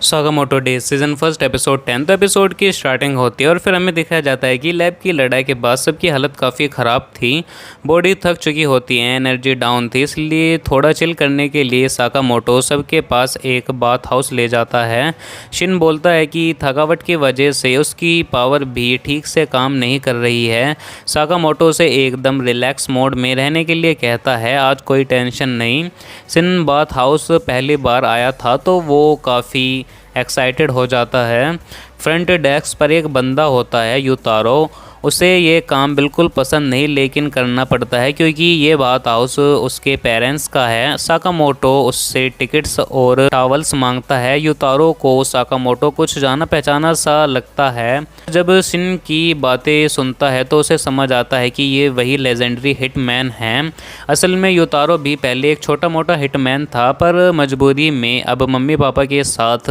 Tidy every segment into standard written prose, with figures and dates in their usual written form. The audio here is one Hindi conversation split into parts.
सागामोटो days season first episode 10th episode की स्टार्टिंग होती है और फिर हमें दिखाया जाता है कि लैब की लड़ाई के बाद सबकी हालत काफ़ी ख़राब थी। बॉडी थक चुकी होती है, एनर्जी डाउन थी, इसलिए थोड़ा चिल करने के लिए सागामोटो सबके पास एक बाथ हाउस ले जाता है। शिन बोलता है कि थकावट की वजह से उसकी पावर भी ठीक से काम नहीं कर रही है। सागामोटो से एकदम रिलैक्स मोड में रहने के लिए कहता है, आज कोई टेंशन नहीं। शिन बाथ हाउस पहली बार आया था तो वो काफ़ी एक्साइटेड हो जाता है। फ्रंट डेस्क पर एक बंदा होता है यूतारो। उसे ये काम बिल्कुल पसंद नहीं लेकिन करना पड़ता है क्योंकि ये बाथ हाउस उसके पेरेंट्स का है। साकामोटो उससे टिकट्स और टॉवल्स मांगता है। यूतारो को साकामोटो कुछ जाना पहचाना सा लगता है। जब शिन की बातें सुनता है तो उसे समझ आता है कि ये वही लेजेंडरी हिटमैन हैं। असल में यूतारो भी पहले एक छोटा मोटा हिटमैन था पर मजबूरी में अब मम्मी पापा के साथ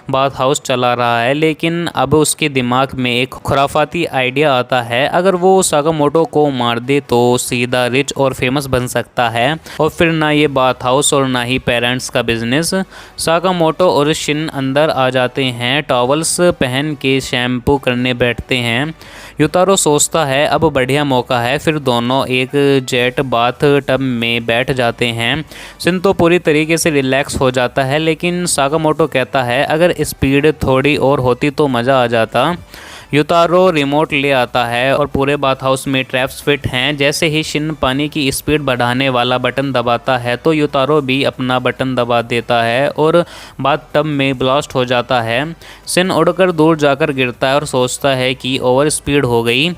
बाथ हाउस चला रहा है। लेकिन अब उसके दिमाग में एक खुराफाती आइडिया आता है, अगर वो सागामोटो को मार दे तो सीधा रिच और फेमस बन सकता है और फिर ना ये बाथ हाउस और ना ही पेरेंट्स का बिजनेस। सागामोटो और शिन अंदर आ जाते हैं, टॉवल्स पहन के शैम्पू करने बैठते हैं। यूतारो सोचता है अब बढ़िया मौका है, फिर दोनों एक जेट बाथ टब में बैठ जाते हैं। शिन तो पूरी तरीके से रिलैक्स हो जाता है लेकिन सागामोटो कहता है अगर स्पीड थोड़ी और होती तो मज़ा आ जाता। यूतारो रिमोट ले आता है और पूरे बाथ हाउस में ट्रैप्स फिट हैं। जैसे ही शिन पानी की स्पीड बढ़ाने वाला बटन दबाता है तो यूतारो भी अपना बटन दबा देता है और बाथ टब में ब्लास्ट हो जाता है। शिन उड़कर दूर जाकर गिरता है और सोचता है कि ओवर स्पीड हो गई।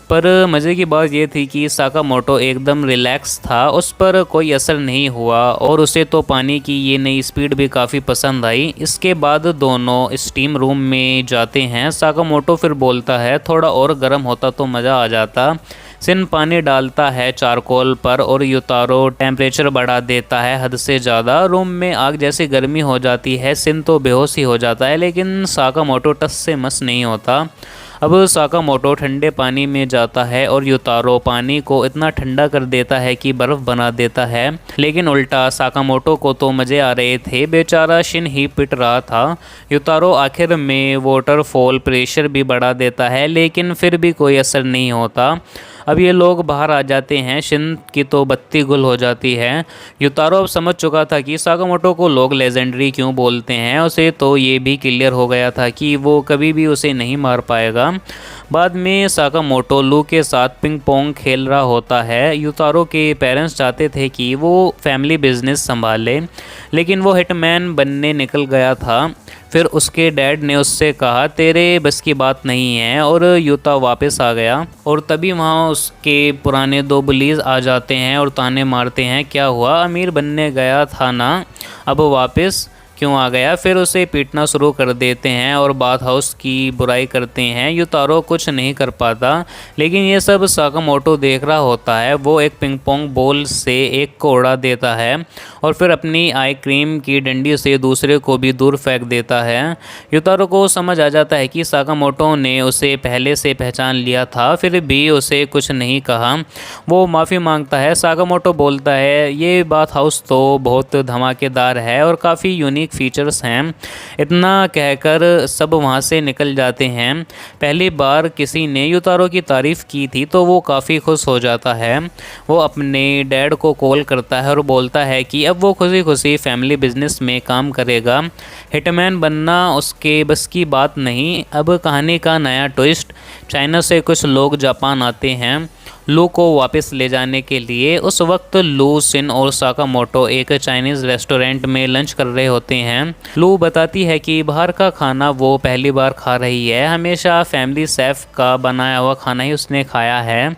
पर मज़े की बात यह थी कि साकामोटो एकदम रिलैक्स था, उस पर कोई असर नहीं हुआ और उसे तो पानी की ये नई स्पीड भी काफ़ी पसंद आई। इसके बाद दोनों स्टीम रूम में जाते हैं। साकामोटो फिर बोलता है थोड़ा और गर्म होता तो मज़ा आ जाता। शिन पानी डालता है चारकोल पर और यूतारो टेम्परेचर बढ़ा देता है हद से ज़्यादा। रूम में आग जैसी गर्मी हो जाती है। शिन तो बेहोश ही हो जाता है लेकिन साकामोटो टस से मस नहीं होता। अब साकामोटो ठंडे पानी में जाता है और यूतारो पानी को इतना ठंडा कर देता है कि बर्फ़ बना देता है। लेकिन उल्टा साकामोटो को तो मज़े आ रहे थे, बेचारा शिन ही पिट रहा था। यूतारो आखिर में वाटरफॉल प्रेशर भी बढ़ा देता है लेकिन फिर भी कोई असर नहीं होता। अब ये लोग बाहर आ जाते हैं। शिन की तो बत्ती गुल हो जाती है। यूतारो अब समझ चुका था कि साकामोटो को लोग लेजेंडरी क्यों बोलते हैं। उसे तो ये भी क्लियर हो गया था कि वो कभी भी उसे नहीं मार पाएगा। बाद में साकामोटो लू के साथ पिंग पोंग खेल रहा होता है। यूतारो के पेरेंट्स चाहते थे कि वो फैमिली बिजनेस संभाले लेकिन वो हिटमैन बनने निकल गया था। फिर उसके डैड ने उससे कहा तेरे बस की बात नहीं है और यूता वापस आ गया और तभी वहाँ उसके पुराने दो बुलीज आ जाते हैं और ताने मारते हैं, क्या हुआ, अमीर बनने गया था ना, अब वापस क्यों आ गया। फिर उसे पीटना शुरू कर देते हैं और बाथ हाउस की बुराई करते हैं। यूतारो कुछ नहीं कर पाता लेकिन ये सब साकामोटो देख रहा होता है। वो एक पिंग पोंग बॉल से एक को उड़ा देता है और फिर अपनी आई क्रीम की डंडी से दूसरे को भी दूर फेंक देता है। यूतारो को समझ आ जाता है कि साकामोटो ने उसे पहले से पहचान लिया था, फिर भी उसे कुछ नहीं कहा। वो माफ़ी मांगता है। साकामोटो बोलता है ये बाथ हाउस तो बहुत धमाकेदार है और काफ़ी यूनिक फीचर्स हैं। इतना कहकर सब वहाँ से निकल जाते हैं। पहली बार किसी ने यूतारो की तारीफ़ की थी तो वो काफ़ी खुश हो जाता है। वो अपने डैड को कॉल करता है और बोलता है कि अब वो खुशी खुशी फैमिली बिजनेस में काम करेगा। हिटमैन बनना उसके बस की बात नहीं। अब कहानी का नया ट्विस्ट, चाइना से कुछ लोग जापान आते हैं लू को वापस ले जाने के लिए। उस वक्त लू, शिन और साकामोटो एक चाइनीज़ रेस्टोरेंट में लंच कर रहे होते हैं। लू बताती है कि बाहर का खाना वो पहली बार खा रही है, हमेशा फैमिली शेफ का बनाया हुआ खाना ही उसने खाया है।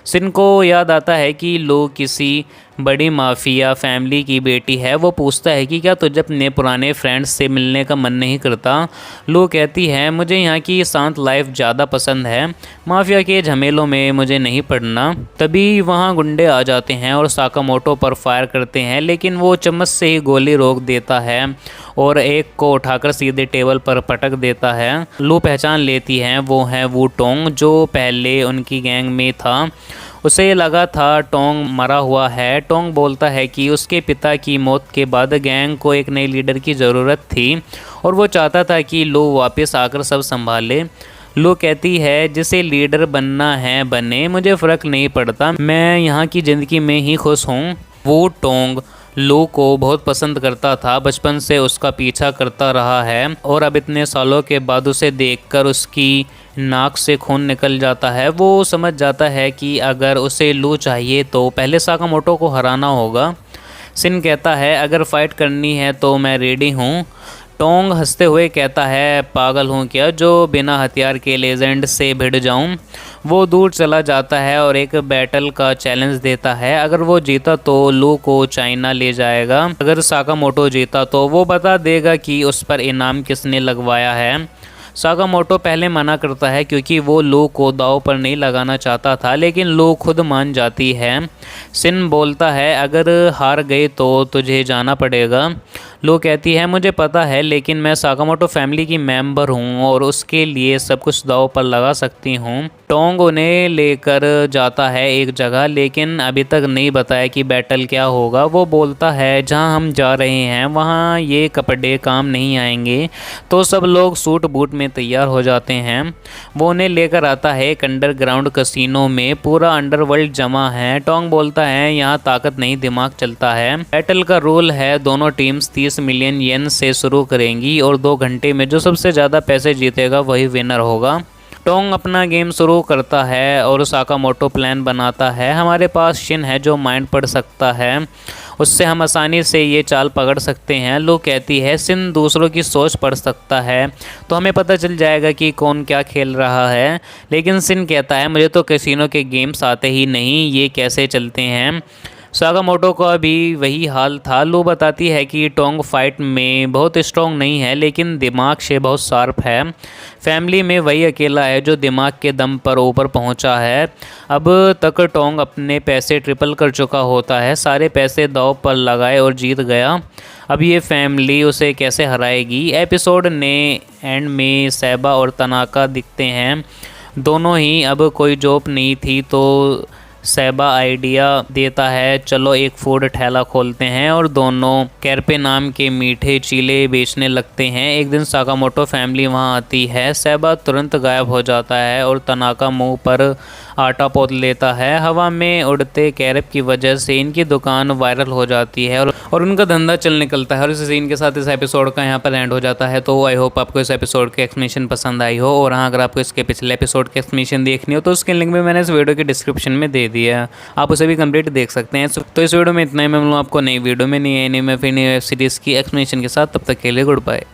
शिन को याद आता है कि लू किसी बड़ी माफिया फैमिली की बेटी है। वो पूछता है कि क्या तुझे अपने पुराने फ्रेंड्स से मिलने का मन नहीं करता। लू कहती है मुझे यहाँ की शांत लाइफ ज़्यादा पसंद है, माफिया के झमेलों में मुझे नहीं पड़ना। तभी वहाँ गुंडे आ जाते हैं और साकामोटो पर फायर करते हैं लेकिन वो चम्मच से ही गोली रोक देता है और एक को उठाकर सीधे टेबल पर पटक देता है। लू पहचान लेती है वो है वू टोंग जो पहले उनकी गैंग में था। उसे लगा था टोंग मरा हुआ है। टोंग बोलता है कि उसके पिता की मौत के बाद गैंग को एक नए लीडर की ज़रूरत थी और वो चाहता था कि लो वापस आकर सब संभाले। लो कहती है जिसे लीडर बनना है बने, मुझे फ़र्क नहीं पड़ता, मैं यहाँ की ज़िंदगी में ही खुश हूँ। वो टोंग लो को बहुत पसंद करता था, बचपन से उसका पीछा करता रहा है और अब इतने सालों के बाद उसे देखकर उसकी नाक से खून निकल जाता है। वो समझ जाता है कि अगर उसे लो चाहिए तो पहले साकामोटो को हराना होगा। सिन कहता है अगर फाइट करनी है तो मैं रेडी हूँ। टोंग हंसते हुए कहता है पागल हूँ क्या जो बिना हथियार के लेजेंड से भिड़ जाऊँ। वो दूर चला जाता है और एक बैटल का चैलेंज देता है। अगर वो जीता तो लो को चाइना ले जाएगा, अगर साकामोटो जीता तो वो बता देगा कि उस पर इनाम किसने लगवाया है। साकामोटो पहले मना करता है क्योंकि वो लो को दांव पर नहीं लगाना चाहता था, लेकिन लो खुद मान जाती है। सिन बोलता है अगर हार गए तो तुझे जाना पड़ेगा। लो कहती है मुझे पता है, लेकिन मैं साकामोटो फैमिली की मेंबर हूँ और उसके लिए सब कुछ दांव पर लगा सकती हूँ। टोंग उन्हें लेकर जाता है एक जगह, लेकिन अभी तक नहीं बताया कि बैटल क्या होगा। वो बोलता है जहाँ हम जा रहे हैं वहाँ ये कपड़े काम नहीं आएंगे, तो सब लोग सूट बूट में तैयार हो जाते हैं। वो उन्हें लेकर आता है एक अंडरग्राउंड कसिनो में, पूरा अंडरवर्ल्ड जमा है। टोंग बोलता है यहाँ ताकत नहीं दिमाग चलता है। बैटल का रूल है दोनों टीम्स 30 मिलियन येन से शुरू करेंगी और 2 घंटे में जो सबसे ज़्यादा पैसे जीतेगा वही विनर होगा। टोंग अपना गेम शुरू करता है और साकामोटो प्लान बनाता है। हमारे पास शिन है जो माइंड पढ़ सकता है, उससे हम आसानी से ये चाल पकड़ सकते हैं। लो कहती है सिन दूसरों की सोच पढ़ सकता है तो हमें पता चल जाएगा कि कौन क्या खेल रहा है, लेकिन सिन कहता है मुझे तो कैसीनो के गेम्स आते ही नहीं, ये कैसे चलते हैं। साकामोटो का भी वही हाल था। लो बताती है कि टोंग फाइट में बहुत स्ट्रॉन्ग नहीं है, लेकिन दिमाग से बहुत शार्प है। फैमिली में वही अकेला है जो दिमाग के दम पर ऊपर पहुंचा है। अब तक टोंग अपने पैसे ट्रिपल कर चुका होता है, सारे पैसे दांव पर लगाए और जीत गया। अब ये फैमिली उसे कैसे हराएगी। एपिसोड ने एंड में सैबा और तनाका दिखते हैं, दोनों ही अब कोई जॉब नहीं थी तो सैबा आइडिया देता है चलो एक फूड ठेला खोलते हैं और दोनों कैरपे नाम के मीठे चीले बेचने लगते हैं। एक दिन साकामोटो फैमिली वहां आती है। सैबा तुरंत गायब हो जाता है और तनाका मुंह पर आटा पोत लेता है। हवा में उड़ते कैरप की वजह से इनकी दुकान वायरल हो जाती है और उनका धंधा चल निकलता है। और इस सीन के साथ इस एपिसोड का यहाँ पर एंड हो जाता है। तो आई होप आपको इस एपिसोड की एक्सप्लेनेशन पसंद आई हो, और हाँ अगर आपको इसके पिछले एपिसोड की एक्सप्लेनेशन देखनी हो तो उसके लिंक भी मैंने इस वीडियो के डिस्क्रिप्शन में दे दिया, आप उसे भी कंप्लीट देख सकते हैं। तो इस वीडियो में इतना ही, मैं मिलूँ आपको नई वीडियो में, नहीं है नहीं मैं फिर नई वेब सीरीज़ की एक्सप्लेनेशन के साथ। तब तक के लिए गुड बाय।